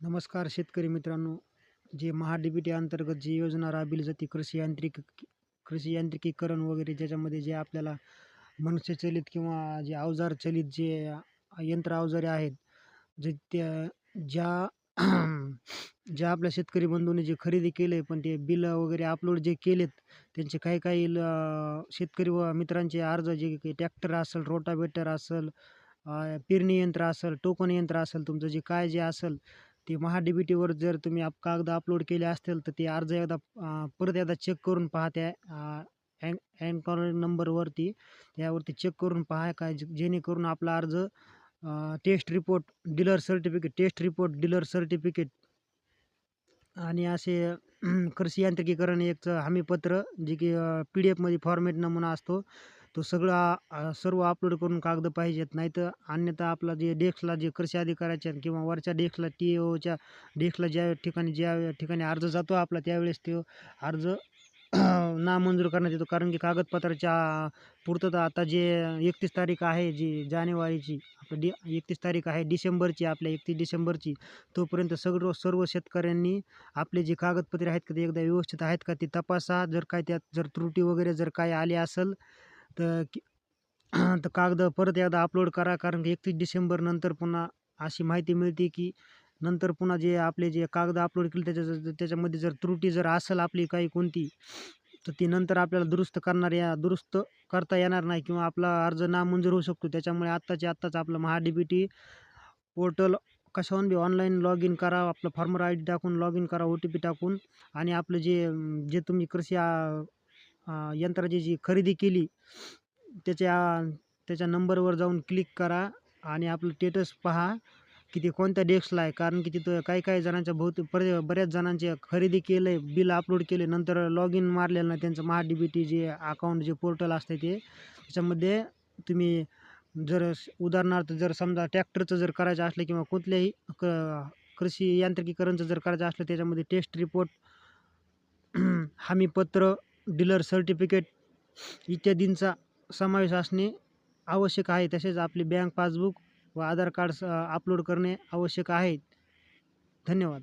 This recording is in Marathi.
नमस्कार शेतकरी मित्रांनो. जे महा-डी-बी-टी अंतर्गत जी योजना राबविली जाते कृषी यांत्रिकीकरण वगैरे, ज्याच्यामध्ये जे आपल्याला मनुष्यचलित किंवा जे अवजार चलित जे यंत्र अवजारे आहेत, जे त्या ज्या ज्या आपल्या शेतकरी बंधूंनी जे खरेदी केले, पण ते बिलं वगैरे अपलोड जे केलेत, त्यांचे काही काही शेतकरी व मित्रांचे अर्ज, जे की ट्रॅक्टर असेल, रोटावेटर असेल, पेरणी यंत्र असेल, टोकन यंत्र असेल, तुमचं जे काय जे असेल ते महा-डी-बी-टीवर जर तुम्ही कागद अपलोड केले असतील, तर ते अर्ज एकदा परत एकदा चेक करून पहा. त्या एन्क्वायरी नंबरवरती त्यावरती चेक करून पहा, काय जेणेकरून आपला अर्ज टेस्ट रिपोर्ट, डीलर सर्टिफिकेट आणि असे कृषी यांत्रिकीकरण एक हमीपत्र, जे की PDF-मध्ये फॉर्मॅट नमुना असतो, तो सगळा सर्व अपलोड करून कागद पाहिजेत. नाहीतर अन्यथा आपला जे डेस्कला, जे कृषी अधिकाऱ्याच्या किंवा वरच्या डेस्कला, TAOच्या डेस्कला ज्या ठिकाणी अर्ज जातो आपला, त्यावेळेस तो अर्ज नामंजूर करण्यात येतो. कारण की कागदपत्राच्या पूर्तता आता जे 31 तारीख आहे, जी जानेवारीची, आपलं 31 तारीख आहे डिसेंबरची, आपल्या 31 डिसेंबरची, तोपर्यंत सर्व शेतकऱ्यांनी आपले जे कागदपत्रे आहेत का ते एकदा व्यवस्थित आहेत का ते तपासा. जर काय त्यात जर त्रुटी वगैरे जर काही आली असेल तर तर कागद परत एकदा अपलोड करा. कारण की 31 डिसेंबर नंतर पुन्हा अशी माहिती मिळते की नंतर पुन्हा जे आपले जे कागद अपलोड केले त्याच्यामध्ये जर त्रुटी जर असेल आपली काही कोणती, तर ती नंतर आपल्याला दुरुस्त करता येणार नाही किंवा आपला अर्ज नामंजूर होऊ शकतो. त्याच्यामुळे आत्ताच आपलं महा-डी-बी-टी पोर्टल कशाहून बी ऑनलाईन लॉग इन करा. आपलं फार्मर ID टाकून लॉग इन करा, OTP टाकून, आणि आपलं जे तुम्ही कृषी यंत्राची जी खरेदी केली त्याच्या नंबरवर जाऊन क्लिक करा आणि आपलं स्टेटस पहा की ते कोणत्या डेस्कला आहे. कारण की तिथं काही जणांच्या बऱ्याच जणांचे खरेदी केलं आहे, बिल अपलोड केले, नंतर लॉग इन मारलेलं नाही त्यांचं महा-डी-बी-टी जे अकाउंट, जे पोर्टल असते त्याच्यामध्ये तुम्ही जर उदाहरणार्थ जर समजा ट्रॅक्टरचं जर करायचं असलं किंवा कुठल्याही कृषी यांत्रिकीकरणचं जर करायचं असलं, त्याच्यामध्ये टेस्ट रिपोर्ट, हमीपत्र, डीलर सर्टिफिकेट इत्यादींचा समावेश असणे आवश्यक आहे. तसेच आपली बँक पासबुक व आधार कार्ड अपलोड करणे आवश्यक आहे. धन्यवाद.